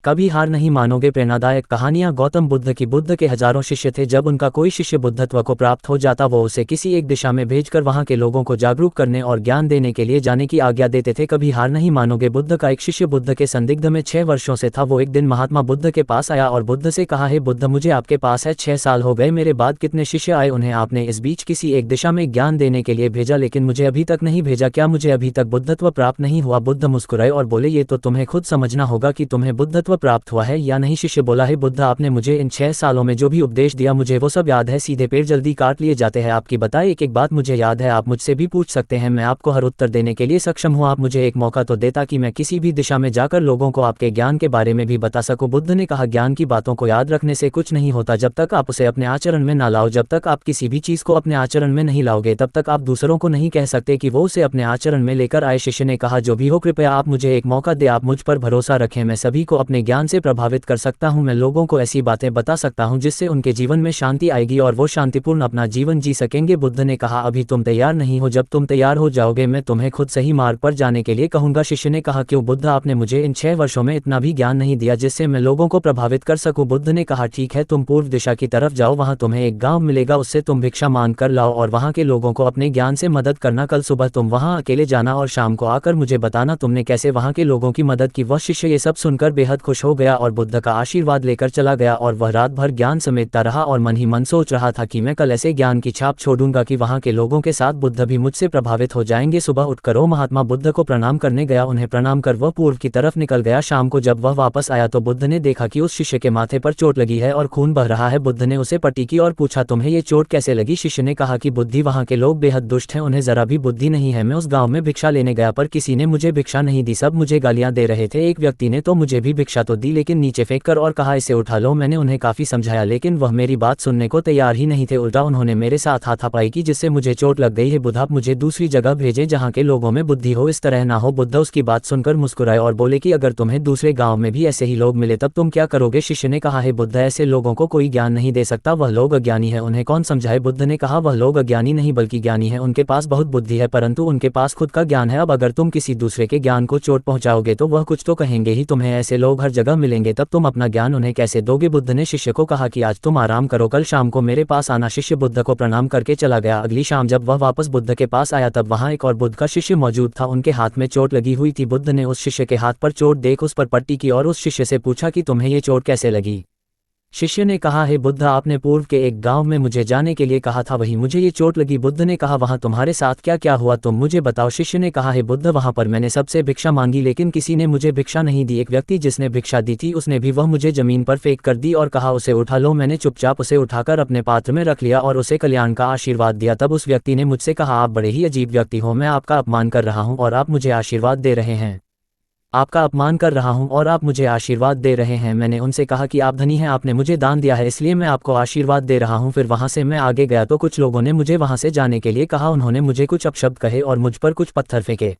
कभी हार नहीं मानोगे। प्रेरणादायक कहानियां। गौतम बुद्ध की। बुद्ध के हजारों शिष्य थे। जब उनका कोई शिष्य बुद्धत्व को प्राप्त हो जाता वो उसे किसी एक दिशा में भेजकर वहां के लोगों को जागरूक करने और ज्ञान देने के लिए जाने की आज्ञा देते थे। कभी हार नहीं मानोगे। बुद्ध का एक शिष्य बुद्ध के संदिग्ध में 6 वर्षों से था। वो एक दिन महात्मा बुद्ध के पास आया और बुद्ध से कहा, हे बुद्ध, मुझे आपके पास है 6 साल हो गए, मेरे बाद कितने शिष्य आए, उन्हें आपने इस बीच किसी एक दिशा में ज्ञान देने के लिए भेजा, लेकिन मुझे अभी तक नहीं भेजा। क्या मुझे अभी तक बुद्धत्व प्राप्त नहीं हुआ? बुद्ध मुस्कुराए और बोले, ये तो तुम्हें खुद समझना होगा कि तुम्हें बुद्धत्व प्राप्त हुआ है या नहीं। शिष्य बोला, है बुद्ध, आपने मुझे इन 6 सालों में जो भी उपदेश दिया मुझे वो सब याद है। सीधे पेड़ जल्दी काट लिए जाते हैं। आपकी बताए एक एक बात मुझे याद है। आप मुझसे भी पूछ सकते हैं, मैं आपको हर उत्तर देने के लिए सक्षम हूँ। आप मुझे एक मौका तो देता कि मैं किसी भी दिशा में जाकर लोगों को आपके ज्ञान के बारे में भी बता सकूं। बुद्ध ने कहा, ज्ञान की बातों को याद रखने से कुछ नहीं होता। जब तक आप उसे अपने आचरण में ना लाओ, जब तक आप किसी भी चीज को अपने आचरण में नहीं लाओगे, तब तक आप दूसरों को नहीं कह सकते कि वो उसे अपने आचरण में लेकर आए। शिष्य ने कहा, जो भी हो कृपया आप मुझे एक मौका दे, आप मुझ पर भरोसा रखें, मैं सभी को अपने ज्ञान से प्रभावित कर सकता हूँ। मैं लोगों को ऐसी बातें बता सकता हूं जिससे उनके जीवन में शांति आएगी और वो शांतिपूर्ण अपना जीवन जी सकेंगे। बुद्ध ने कहा, अभी तुम तैयार नहीं हो, जब तुम तैयार हो जाओगे मैं तुम्हें खुद सही मार्ग पर जाने के लिए कहूंगा। शिष्य ने कहा, क्यों बुद्ध, आपने मुझे इन 6 वर्षों में इतना भी ज्ञान नहीं दिया जिससे मैं लोगों को प्रभावित कर सकूं। बुद्ध ने कहा, ठीक है, तुम पूर्व दिशा की तरफ जाओ, वहां तुम्हें एक गाँव मिलेगा, उससे तुम भिक्षा मांग कर लाओ और वहां के लोगों को अपने ज्ञान से मदद करना। कल सुबह तुम वहां अकेले जाना और शाम को आकर मुझे बताना तुमने कैसे वहां के लोगों की मदद की। वह शिष्य ये सब सुनकर बेहद खुश हो गया और बुद्ध का आशीर्वाद लेकर चला गया और वह रात भर ज्ञान समेटता रहा और मन ही मन सोच रहा था कि मैं कल ऐसे ज्ञान की छाप छोड़ूंगा कि वहां के लोगों के साथ बुद्ध भी मुझसे प्रभावित हो जाएंगे। सुबह उठकर वो महात्मा बुद्ध को प्रणाम करने गया। उन्हें प्रणाम कर वह पूर्व की तरफ निकल गया। शाम को जब वह वापस आया तो बुद्ध ने देखा कि उस शिष्य के माथे पर चोट लगी है और खून बह रहा है। बुद्ध ने उसे पट्टी की और पूछा, तुम्हें ये चोट कैसे लगी? शिष्य ने कहा कि बुद्धि, वहां के लोग बेहद दुष्ट हैं, उन्हें जरा भी बुद्धि नहीं है। मैं उस गाँव में भिक्षा लेने गया पर किसी ने मुझे भिक्षा नहीं दी, सब मुझे गालियां दे रहे थे। एक व्यक्ति ने तो मुझे भी भिक्षा तो दी लेकिन नीचे फेंक कर और कहा, इसे उठा लो। मैंने उन्हें काफी समझाया लेकिन वह मेरी बात सुनने को तैयार ही नहीं थे। उल्टा उन्होंने मेरे साथ हाथापाई की जिससे मुझे चोट लग गई है। बुद्ध, आप मुझे दूसरी जगह भेजें जहाँ के लोगों में बुद्धि हो, इस तरह ना हो। बुद्ध उसकी बात सुनकर मुस्कुराए और बोले कि अगर तुम्हें दूसरे गाँव में भी ऐसे ही लोग मिले तब तुम क्या करोगे? शिष्य ने कहा, है बुद्ध, ऐसे लोगों को कोई ज्ञान नहीं दे सकता, वह लोग अज्ञानी है, उन्हें कौन समझाए? बुद्ध ने कहा, वह लोग अज्ञानी नहीं बल्कि ज्ञानी है, उनके पास बहुत बुद्धि है परंतु उनके पास खुद का ज्ञान है। अब अगर तुम किसी दूसरे के ज्ञान को चोट पहुंचाओगे तो वह कुछ तो कहेंगे ही, तुम्हें ऐसे लोग हर जगह मिलेंगे, तब तुम अपना ज्ञान उन्हें कैसे दोगे? बुद्ध ने शिष्य को कहा कि आज तुम आराम करो, कल शाम को मेरे पास आना। शिष्य बुद्ध को प्रणाम करके चला गया। अगली शाम जब वह वापस बुद्ध के पास आया तब वहां एक और बुद्ध का शिष्य मौजूद था, उनके हाथ में चोट लगी हुई थी। बुद्ध ने उस शिष्य के हाथ पर चोट देख उस पर पट्टी की और उस शिष्य से पूछा कि तुम्हें ये चोट कैसे लगी? शिष्य ने कहा, हे बुद्ध, आपने पूर्व के एक गांव में मुझे जाने के लिए कहा था, वहीं मुझे ये चोट लगी। बुद्ध ने कहा, वहां तुम्हारे साथ क्या क्या हुआ तुम मुझे बताओ। शिष्य ने कहा, हे बुद्ध, वहां पर मैंने सबसे भिक्षा मांगी लेकिन किसी ने मुझे भिक्षा नहीं दी। एक व्यक्ति जिसने भिक्षा दी थी उसने भी वह मुझे जमीन पर फेंक कर दी और कहा, उसे उठा लो। मैंने चुपचाप उसे उठाकर अपने पात्र में रख लिया और उसे कल्याण का आशीर्वाद दिया। तब उस व्यक्ति ने मुझसे कहा, आप बड़े ही अजीब व्यक्ति हो, मैं आपका अपमान कर रहा हूँ और आप मुझे आशीर्वाद दे रहे हैं। आपका अपमान कर रहा हूं और आप मुझे आशीर्वाद दे रहे हैं। मैंने उनसे कहा कि आप धनी हैं, आपने मुझे दान दिया है इसलिए मैं आपको आशीर्वाद दे रहा हूं। फिर वहां से मैं आगे गया तो कुछ लोगों ने मुझे वहां से जाने के लिए कहा, उन्होंने मुझे कुछ अपशब्द कहे और मुझ पर कुछ पत्थर फेंके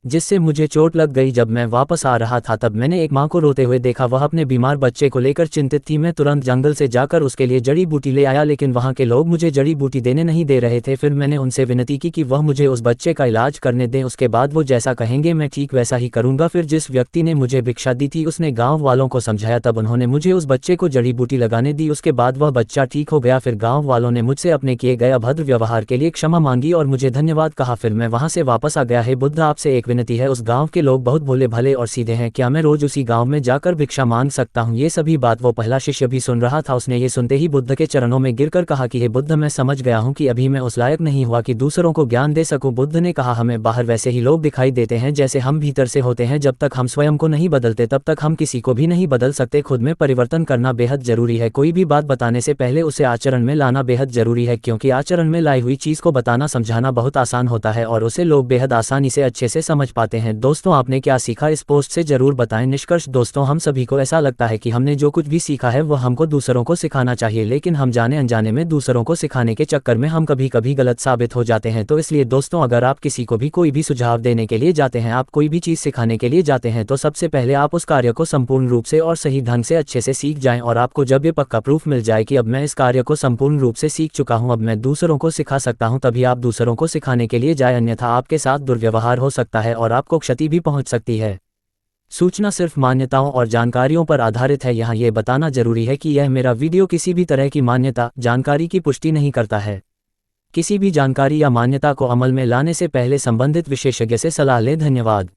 जिससे मुझे चोट लग गई। जब मैं वापस आ रहा था तब मैंने एक माँ को रोते हुए देखा, वह अपने बीमार बच्चे को लेकर चिंतित थी। मैं तुरंत जंगल से जाकर उसके लिए जड़ी बूटी ले आया लेकिन वहाँ के लोग मुझे जड़ी बूटी देने नहीं दे रहे थे। फिर मैंने उनसे विनती की कि वह मुझे उस बच्चे का इलाज करने दें, उसके बाद वो जैसा कहेंगे मैं ठीक वैसा ही करूँगा। फिर जिस व्यक्ति ने मुझे भिक्षा दी थी उसने गाँव वालों को समझाया, तब उन्होंने मुझे उस बच्चे को जड़ी बूटी लगाने दी। उसके बाद वह बच्चा ठीक हो गया। फिर गाँव वालों ने मुझसे अपने किए गए अभद्र व्यवहार के लिए क्षमा मांगी और मुझे धन्यवाद कहा। फिर मैं वहाँ से वापस आ गया। है बुद्ध, आपसे एक विनती है, उस गाँव के लोग बहुत भोले भले और सीधे हैं, क्या मैं रोज उसी गांव में जाकर भिक्षा मांग सकता हूं? ये सभी बात वो पहला शिष्य भी सुन रहा था। उसने ये सुनते ही बुद्ध के चरणों में गिरकर कहा कि हे बुद्ध, मैं समझ गया हूं कि अभी मैं उस लायक नहीं हुआ कि दूसरों को ज्ञान दे सकूं। बुद्ध ने कहा, हमें बाहर वैसे ही लोग दिखाई देते हैं जैसे हम भीतर से होते हैं। जब तक हम स्वयं को नहीं बदलते तब तक हम किसी को भी नहीं बदल सकते। खुद में परिवर्तन करना बेहद जरूरी है। कोई भी बात बताने से पहले उसे आचरण में लाना बेहद जरूरी है, क्योंकि आचरण में लाई हुई चीज को बताना समझाना बहुत आसान होता है और उसे लोग बेहद आसानी से अच्छे से समझ पाते हैं। दोस्तों, आपने क्या सीखा इस पोस्ट से जरूर बताएं। निष्कर्ष दोस्तों, हम सभी को ऐसा लगता है कि हमने जो कुछ भी सीखा है वह हमको दूसरों को सिखाना चाहिए, लेकिन हम जाने अनजाने में दूसरों को सिखाने के चक्कर में हम कभी कभी गलत साबित हो जाते हैं। तो इसलिए दोस्तों, अगर आप किसी को भी कोई भी सुझाव देने के लिए जाते हैं, आप कोई भी चीज़ सिखाने के लिए जाते हैं, तो सबसे पहले आप उस कार्य को संपूर्ण रूप से और सही ढंग से अच्छे से सीख जाएं। और आपको जब ये पक्का प्रूफ मिल जाए कि अब मैं इस कार्य को संपूर्ण रूप से सीख चुका हूं, अब मैं दूसरों को सिखा सकता हूं, तभी आप दूसरों को सिखाने के लिए जाए, अन्यथा आपके साथ दुर्व्यवहार हो सकता है और आपको क्षति भी पहुंच सकती है। सूचना सिर्फ मान्यताओं और जानकारियों पर आधारित है। यहाँ ये बताना जरूरी है कि यह मेरा वीडियो किसी भी तरह की मान्यता, जानकारी की पुष्टि नहीं करता है। किसी भी जानकारी या मान्यता को अमल में लाने से पहले संबंधित विशेषज्ञ से सलाह लें। धन्यवाद।